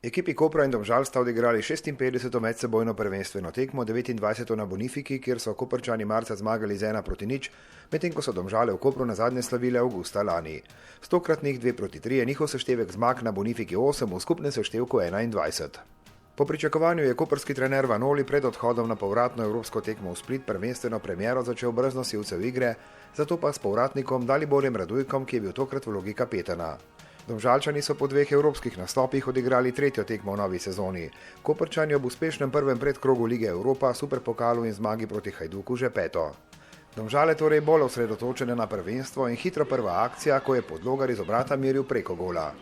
Ekipi Kopra in Domžal sta odigrali 56. medsebojno prvenstveno tekmo, 29. na Bonifiki, kjer so Koprčani marca zmagali z 1-0, medtem ko so Domžale v Kopru nazadnje slavile avgusta lani. S tokratnih 2-3 je njihov seštevek zmag na Bonifiki 8, v skupnem seštevku 21. Po pričakovanju je koprski trener Vanoli pred odhodom na povratno evropsko tekmo v Split prvenstveno premiero začel brez nosilcev igre, zato pa s povratnikom Daliborjem Radujkom, ki je bil tokrat v vlogi kapetana. Domžalčani so po 2 evropskih nastopih odigrali 3. tekmo v novi sezoni. Koprčani ob uspešnem prvem predkrogu Lige Evropa, Superpokalu in zmagi proti Hajduku že 5. Domžale torej bolj osredotočene na prvenstvo in hitro prva akcija, ko je Podlogar iz obrata meril preko gola.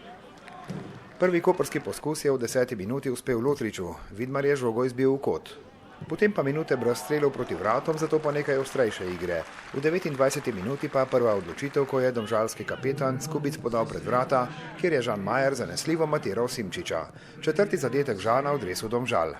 Prvi koprski poskus je v 10. minuti uspel Lotriču, Vidmar je žogo izbil v kot. Potem pa minute brez strelov proti vratom, zato pa nekaj ostrejše igre. V 29. minuti pa prva odločitev, ko je domžalski kapetan Skubic podal pred vrata, kjer je Žan Majer zanesljivo matiral Simčiča. 4. zadetek Žana v dresu Domžal.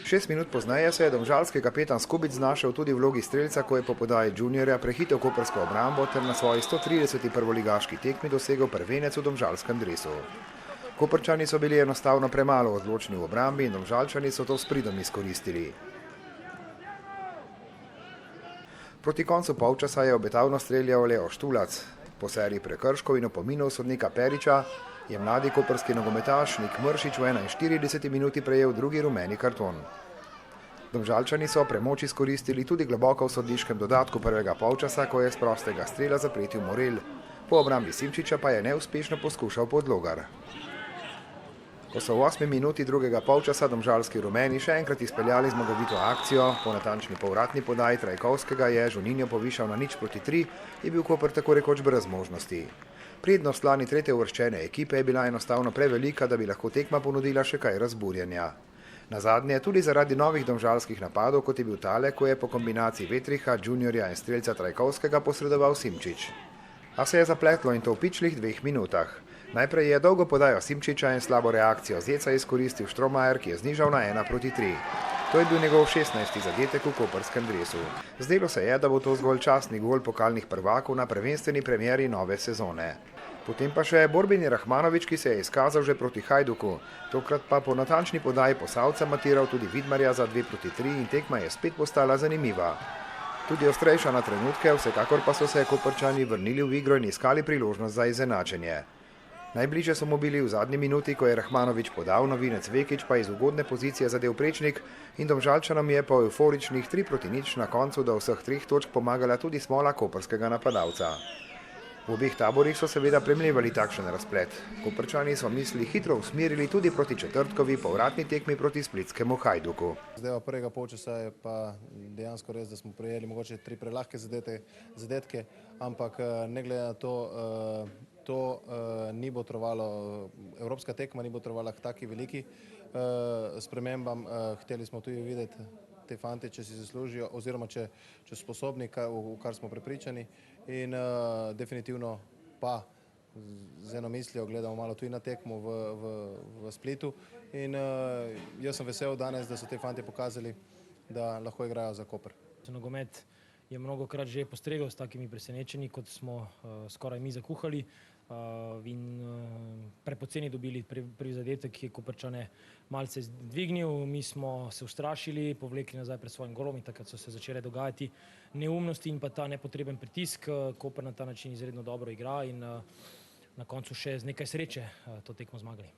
Šest minut pozneje se je domžalski kapetan Skubic znašel tudi v vlogi strelca, ko je po podaji juniorja prehitel koprsko obrambo ter na svoji 130. prvoligaški tekmi dosegel prvenec v domžalskem dresu. Koprčani so bili enostavno premalo odločni v obrambi in domžalčani so to s pridom izkoristili. Proti koncu polčasa je obetavno streljal Leo Štulac. Po seriji prekrškov in opominov sodnika Periča je mladi koprski nogometaš Nik Mršič v 41. minuti prejel drugi rumeni karton. Domžalčani so premoč izkoristili tudi globoko v sodniškem dodatku prvega polčasa, ko je z prostega strela zapretil Morel. Po obrambi Simčiča pa je neuspešno poskušal Podlogar. Ko so v 8. minuti drugega polčasa domžalski rumeni še enkrat izpeljali zmagovito akcijo, po natančni povratni podaji Trajkovskega je Žuninjo povišal na 0-3, je bil Koper tako rekoč brez možnosti. Prednost lani 3. uvrščene ekipe je bila enostavno prevelika, da bi lahko tekma ponudila še kaj razburjenja. Nazadnje tudi zaradi novih domžalskih napadov, kot je bil tale, ko je po kombinaciji Vetriha, juniorja in strelca Trajkovskega posredoval Simčič. A se je zapletlo in to v pičlih 2 minutah. Najprej je dolgo podajo Simčiča in slabo reakcijo Zeca izkoristil Štromajer, ki je znižal na 1-3. To je bil njegov 16. zadetek v koprskem dresu. Zdelo se je, da bo to zgolj častni gol pokalnih prvakov na prvenstveni premieri nove sezone. Potem pa še Borbeni Rahmanovič, ki se je izkazal že proti Hajduku. Tokrat pa po natančni podaji Posavca matiral tudi Vidmarja za 2-3 in tekma je spet postala zanimiva. Tudi ostrejša na trenutke, vsekakor pa so se Koprčani vrnili v igro in iskali priložnost za izenačenje. Najbližje so mu bili v zadnji minuti, ko je Rahmanovič podal, novinec Vekič pa iz ugodne pozicije zadel prečnik in Domžalčanom je po euforičnih 3-0 na koncu do vseh 3 točk pomagala tudi smola koprskega napadalca. V obeh taborih so seveda premlevali takšen razplet. Koprčani so misli hitro usmerili tudi proti četrtkovi povratni tekmi proti splitskemu Hajduku. Zdaj prvega polčasa je pa dejansko res, da smo prejeli mogoče 3 prelahke zadetke, ampak ne glede na to ni botrovalo, evropska tekma ni botrovala k taki veliki spremembam. Hteli smo tudi videti te fante, če si zaslužijo oziroma če so sposobni, v kar smo prepričani, in definitivno pa z eno mislijo gledamo malo tudi na tekmo v Splitu in jaz sem vesel danes, da so te fante pokazali, da lahko igrajo za Koper. Nogomet je mnogokrat že postregel s takimi presenečenji, kot smo skoraj mi zakuhali in prepoceni dobili prvi zadetek, ki je Koprčane malce dvignil. Mi smo se ustrašili, povlekli nazaj pred svojim golom in takrat so se začele dogajati neumnosti in pa ta nepotreben pritisk. Koper na ta način izredno dobro igra in na koncu še z nekaj sreče to tekmo zmagali.